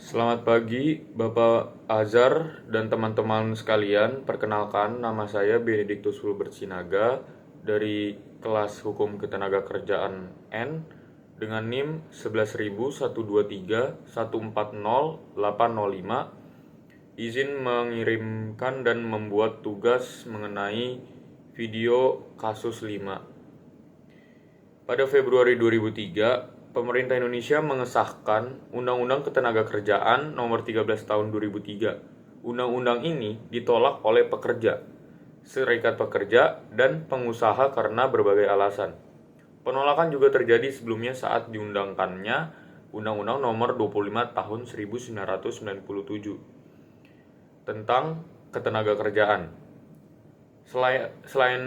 Selamat pagi, Bapak Azhar dan teman-teman sekalian. Perkenalkan, nama saya Benediktus Fulbert Sinaga dari kelas Hukum Ketenagakerjaan N dengan NIM 11.123.140.805. Izin mengirimkan dan membuat tugas mengenai video kasus 5. Pada Februari 2003, pemerintah Indonesia mengesahkan Undang-Undang Ketenagakerjaan Nomor 13 Tahun 2003. Undang-undang ini ditolak oleh pekerja, serikat pekerja, dan pengusaha karena berbagai alasan. Penolakan juga terjadi sebelumnya saat diundangkannya Undang-Undang Nomor 25 Tahun 1997 tentang Ketenagakerjaan. Selain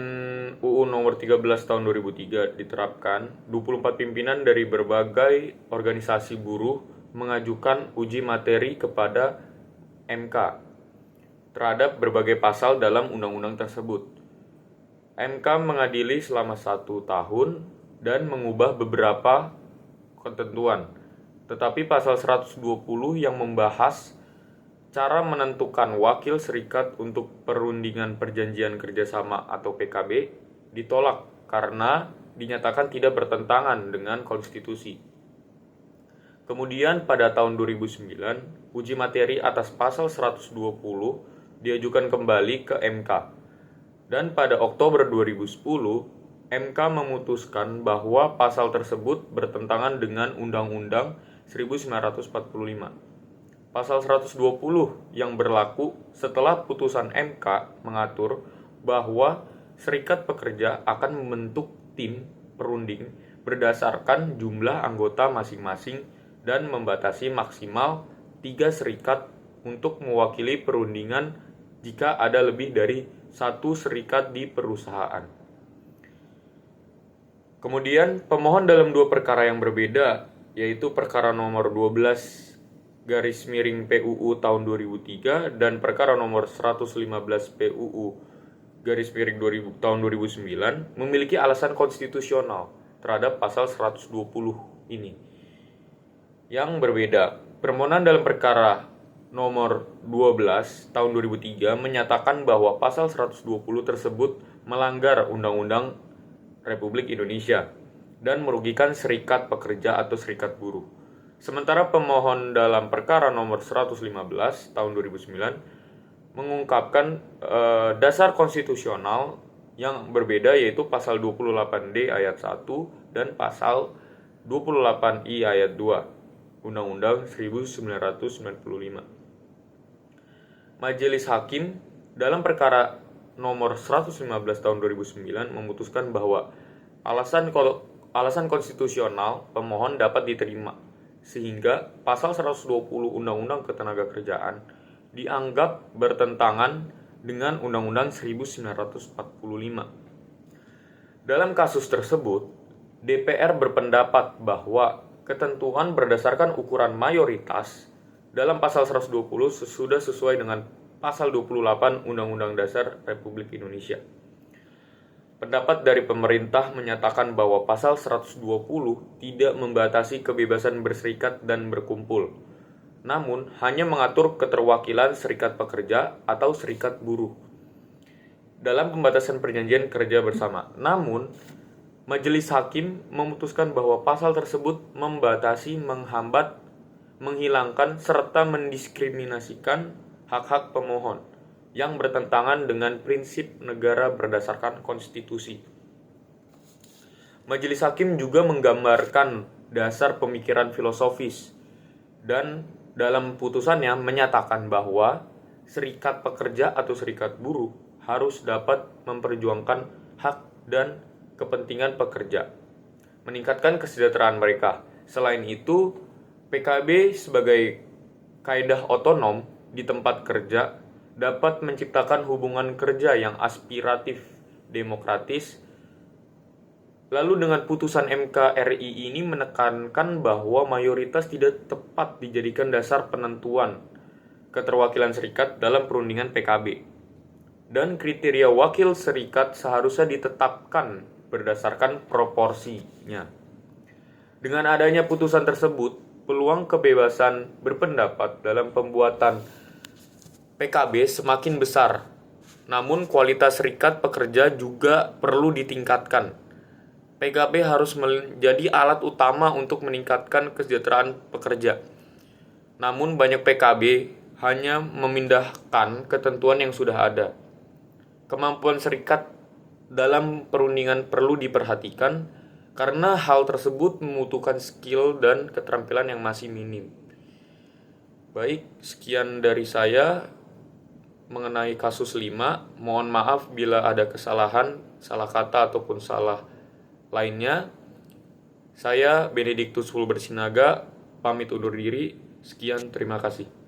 UU Nomor 13 Tahun 2003 diterapkan, 24 pimpinan dari berbagai organisasi buruh mengajukan uji materi kepada MK terhadap berbagai pasal dalam undang-undang tersebut. MK mengadili selama 1 tahun dan mengubah beberapa ketentuan. Tetapi pasal 120 yang membahas cara menentukan wakil serikat untuk perundingan perjanjian kerjasama atau PKB ditolak karena dinyatakan tidak bertentangan dengan konstitusi. Kemudian pada tahun 2009, uji materi atas pasal 120 diajukan kembali ke MK. Dan pada Oktober 2010, MK memutuskan bahwa pasal tersebut bertentangan dengan Undang-Undang 1945. Pasal 120 yang berlaku setelah putusan MK mengatur bahwa serikat pekerja akan membentuk tim perunding berdasarkan jumlah anggota masing-masing dan membatasi maksimal 3 serikat untuk mewakili perundingan jika ada lebih dari 1 serikat di perusahaan. Kemudian pemohon dalam 2 perkara yang berbeda, yaitu perkara nomor 12 garis miring PUU tahun 2003 dan perkara nomor 115 PUU garis miring tahun 2009 memiliki alasan konstitusional terhadap pasal 120 ini yang berbeda. Permohonan dalam perkara nomor 12 tahun 2003 menyatakan bahwa pasal 120 tersebut melanggar Undang-Undang Republik Indonesia dan merugikan serikat pekerja atau serikat buruh. Sementara pemohon dalam perkara nomor 115 tahun 2009 mengungkapkan dasar konstitusional yang berbeda, yaitu pasal 28D ayat 1 dan pasal 28I ayat 2 Undang-Undang 1995. Majelis Hakim dalam perkara nomor 115 tahun 2009 memutuskan bahwa alasan konstitusional pemohon dapat diterima, sehingga pasal 120 Undang-Undang Ketenagakerjaan dianggap bertentangan dengan Undang-Undang 1945. Dalam kasus tersebut, DPR berpendapat bahwa ketentuan berdasarkan ukuran mayoritas dalam pasal 120 sudah sesuai dengan pasal 28 Undang-Undang Dasar Republik Indonesia. Pendapat dari pemerintah menyatakan bahwa pasal 120 tidak membatasi kebebasan berserikat dan berkumpul, namun hanya mengatur keterwakilan serikat pekerja atau serikat buruh dalam pembatasan perjanjian kerja bersama. Namun, Majelis Hakim memutuskan bahwa pasal tersebut membatasi, menghambat, menghilangkan, serta mendiskriminasikan hak-hak pemohon yang bertentangan dengan prinsip negara berdasarkan konstitusi. Majelis Hakim juga menggambarkan dasar pemikiran filosofis dan dalam putusannya menyatakan bahwa serikat pekerja atau serikat buruh harus dapat memperjuangkan hak dan kepentingan pekerja, meningkatkan kesejahteraan mereka. Selain itu, PKB sebagai kaidah otonom di tempat kerja dapat menciptakan hubungan kerja yang aspiratif, demokratis. Lalu dengan putusan MK RI ini menekankan bahwa mayoritas tidak tepat dijadikan dasar penentuan keterwakilan serikat dalam perundingan PKB. Dan kriteria wakil serikat seharusnya ditetapkan berdasarkan proporsinya. Dengan adanya putusan tersebut, peluang kebebasan berpendapat dalam pembuatan PKB semakin besar. Namun kualitas serikat pekerja juga perlu ditingkatkan. PKB harus menjadi alat utama untuk meningkatkan kesejahteraan pekerja. Namun banyak PKB hanya memindahkan ketentuan yang sudah ada. Kemampuan serikat dalam perundingan perlu diperhatikan karena hal tersebut membutuhkan skill dan keterampilan yang masih minim. Baik, sekian dari saya mengenai kasus 5. Mohon maaf bila ada kesalahan, salah kata ataupun salah lainnya. Saya Benediktus Fulbersinaga pamit undur diri. Sekian, terima kasih.